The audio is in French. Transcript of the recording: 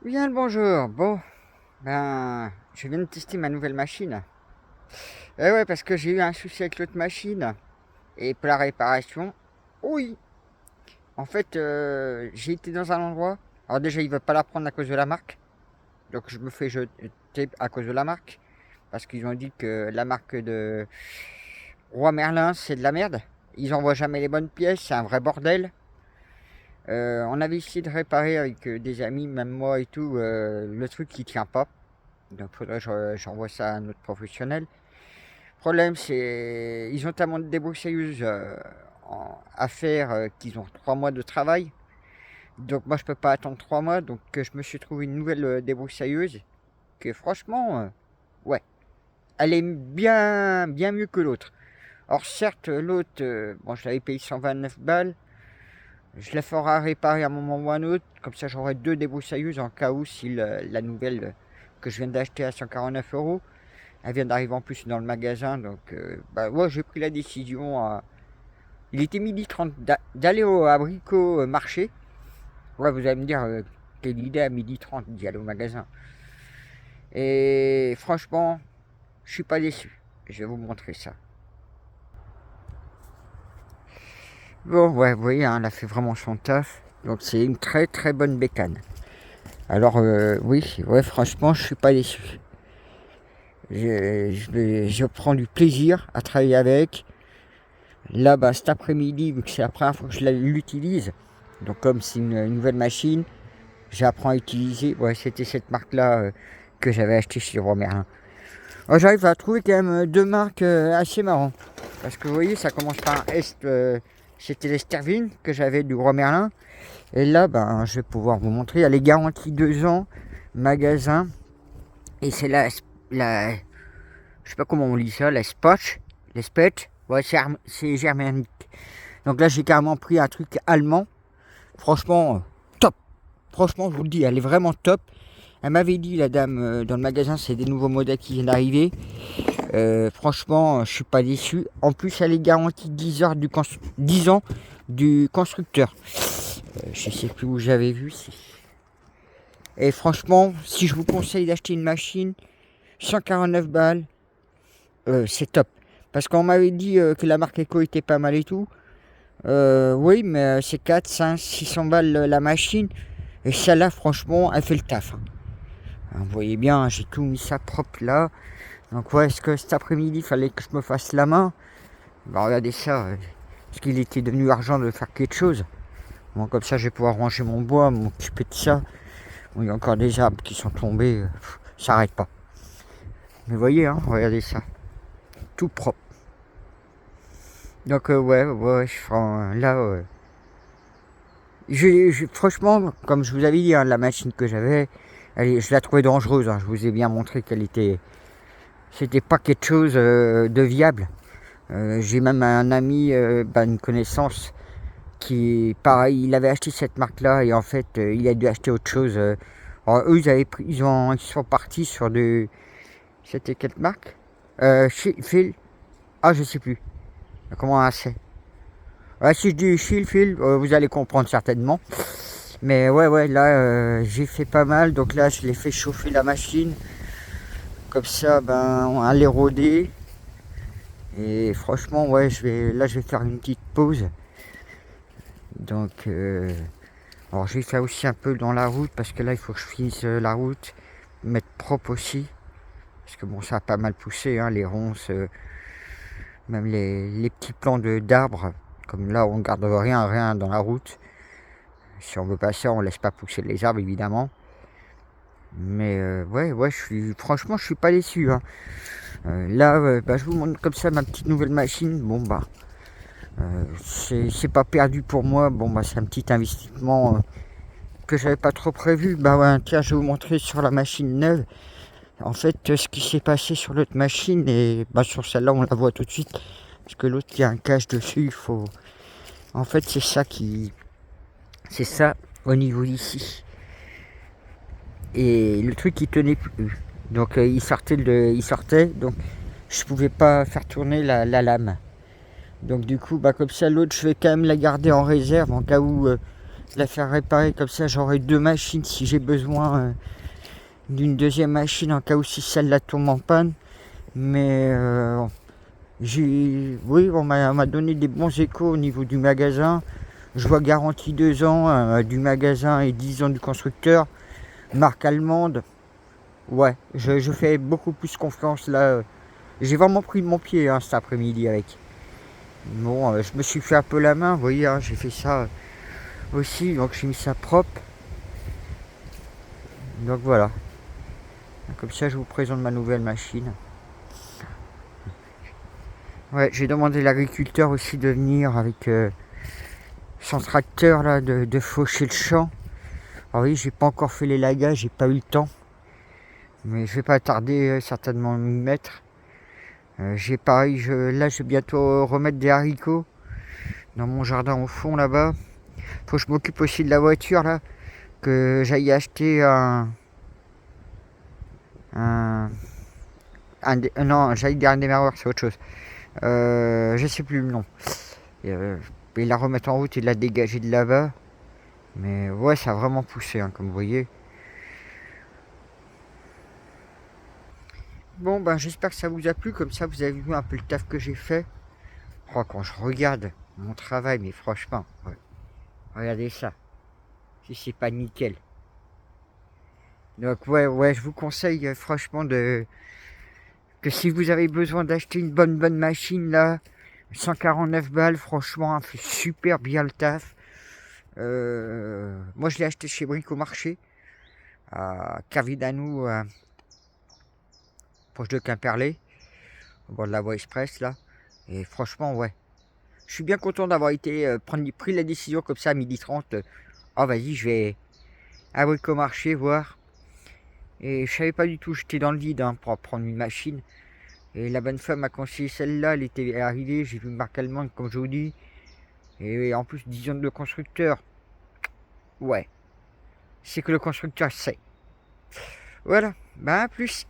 Bien le bonjour. Bon, je viens de tester ma nouvelle machine. Eh ouais, parce que j'ai eu un souci avec l'autre machine. Et pour la réparation, oui. En fait, j'ai été dans un endroit. Alors déjà, ils veulent pas la prendre à cause de la marque. Donc je me fais jeter à cause de la marque. Parce qu'ils ont dit que la marque de Roi Merlin, c'est de la merde. Ils envoient jamais les bonnes pièces, c'est un vrai bordel. On avait essayé de réparer avec des amis, même moi et tout, le truc qui tient pas. Donc faudrait que j'envoie ça à un autre professionnel. Le problème, c'est ils ont tellement de débroussailleuse à faire qu'ils ont 3 mois de travail. Donc moi, je peux pas attendre 3 mois. Donc je me suis trouvé une nouvelle débroussailleuse que franchement, ouais, elle est bien mieux que l'autre. Or certes, l'autre, bon, je l'avais payé 129 balles. Je la ferai réparer à un moment ou à un autre. Comme ça, j'aurai deux débroussailleuses en cas où si la nouvelle que je viens d'acheter à 149 euros. Elle vient d'arriver en plus dans le magasin, donc ouais, j'ai pris la décision. Il était 12h30 d'aller au abricot marché. Ouais, vous allez me dire, quelle idée à 12h30 d'y aller au magasin. Et franchement, je suis pas déçu. Je vais vous montrer ça. Bon, ouais, vous voyez, hein, elle a fait vraiment son taf. Donc c'est une très bonne bécane. Alors oui, ouais, franchement, je suis pas déçu. Je prends du plaisir à travailler avec. Là, cet après-midi, vu que c'est la première fois que je l'utilise, donc comme c'est une nouvelle machine, j'apprends à utiliser. Ouais, c'était cette marque-là que j'avais acheté chez Leroy Merlin. Alors, j'arrive à trouver quand même deux marques assez marrantes. Parce que vous voyez, ça commence par un S, c'était l'Estervine que j'avais du Leroy Merlin. Et là, je vais pouvoir vous montrer. Elle est garantie 2 ans, magasin. Et c'est je sais pas comment on lit ça, la Spotch, les Spetch. Ouais, c'est germanique. Donc là, j'ai carrément pris un truc allemand. Franchement, top. Franchement, je vous le dis, elle est vraiment top. Elle m'avait dit, la dame, dans le magasin, c'est des nouveaux modèles qui viennent d'arriver. Franchement, je suis pas déçu. En plus, elle est garantie 10 ans du constructeur. Je sais plus où j'avais vu. Et franchement, si je vous conseille d'acheter une machine, 149 balles, c'est top. Parce qu'on m'avait dit que la marque Eco était pas mal et tout. Oui, mais c'est 4, 5, 600 balles la machine. Et celle-là, franchement, elle fait le taf. Hein. Vous voyez bien, j'ai tout mis ça propre là. Donc ouais, est-ce que cet après-midi, il fallait que je me fasse la main? Regardez ça. Est-ce qu'il était devenu argent de faire quelque chose? Bon, comme ça, je vais pouvoir ranger mon bois, m'occuper de ça. Bon, il y a encore des arbres qui sont tombés. Ça n'arrête pas. Mais vous voyez, hein, regardez ça. Tout propre. Donc ouais, là... franchement, comme je vous avais dit, hein, la machine que j'avais, je la trouvais dangereuse. Hein. Je vous ai bien montré c'était pas quelque chose de viable. J'ai même un ami, une connaissance, qui, pareil, il avait acheté cette marque-là et en fait, il a dû acheter autre chose. Alors, eux, ils sont partis sur de, c'était quelle marque? Phil, ah, je sais plus. Comment c'est? Ouais, si je dis Phil, vous allez comprendre certainement. Mais ouais, là, j'ai fait pas mal. Donc là, je l'ai fait chauffer la machine. Comme ça, on va les rôder. Et franchement, ouais, je vais faire une petite pause. Donc, alors je vais faire aussi un peu dans la route. Parce que là, il faut que je finisse la route. Mettre propre aussi. Parce que bon, ça a pas mal poussé, hein, les ronces. Même les petits plants d'arbres. Comme là, on ne garde rien dans la route. Si on veut passer, on laisse pas pousser les arbres, évidemment. Mais ouais, franchement, je suis pas déçu. Hein. Là, je vous montre comme ça ma petite nouvelle machine. Bon, c'est pas perdu pour moi. Bon, c'est un petit investissement que j'avais pas trop prévu. Ouais, tiens, je vais vous montrer sur la machine neuve. En fait, ce qui s'est passé sur l'autre machine, et sur celle-là, on la voit tout de suite. Parce que l'autre, il y a un cache dessus. En fait, c'est ça au niveau d'ici. Et le truc, il tenait plus. Donc, il sortait. Donc, je pouvais pas faire tourner la lame. Donc du coup, comme ça, l'autre, je vais quand même la garder en réserve en cas où la faire réparer, comme ça j'aurai 2 machines si j'ai besoin d'une deuxième machine en cas où si celle-là tombe en panne. Mais oui, on m'a donné des bons échos au niveau du magasin. Je vois garantie 2 ans du magasin et 10 ans du constructeur. Marque allemande. Ouais, je fais beaucoup plus confiance là. J'ai vraiment pris mon pied cet après-midi avec. Bon, je me suis fait un peu la main, vous voyez, hein, j'ai fait ça aussi, donc j'ai mis ça propre. Donc voilà. Comme ça, je vous présente ma nouvelle machine. Ouais, j'ai demandé à l'agriculteur aussi de venir avec son tracteur là, de faucher le champ. Alors oui, j'ai pas encore fait les lagages, j'ai pas eu le temps. Mais je vais pas tarder certainement à m'y mettre. J'ai pareil, là je vais bientôt remettre des haricots dans mon jardin au fond là-bas. Faut que je m'occupe aussi de la voiture là, que j'aille acheter non, j'allais dire un démarreur, c'est autre chose. Je sais plus le nom. Et la remettre en route et la dégager de là-bas. Mais ouais, ça a vraiment poussé, hein, comme vous voyez. Bon, ben j'espère que ça vous a plu. Comme ça, vous avez vu un peu le taf que j'ai fait. Oh, quand je regarde mon travail, mais franchement, ouais, regardez ça. Si c'est pas nickel. Donc ouais, je vous conseille franchement que si vous avez besoin d'acheter une bonne machine là, 149 balles, franchement, elle fait super bien le taf. Moi, je l'ai acheté chez Bricomarché, à Cavidanou, proche de Quimperlé, au bord de la voie express là. Et franchement, ouais. Je suis bien content d'avoir été pris la décision comme ça à 12h30. Oh, vas-y, je vais à Bricomarché voir. Et je savais pas du tout, j'étais dans le vide hein, pour prendre une machine. Et la bonne femme m'a conseillé celle-là, elle était arrivée, j'ai vu une marque allemande comme je vous dis. Et en plus 10 ans de constructeur. Ouais, c'est que le constructeur sait. Voilà, bah à plus.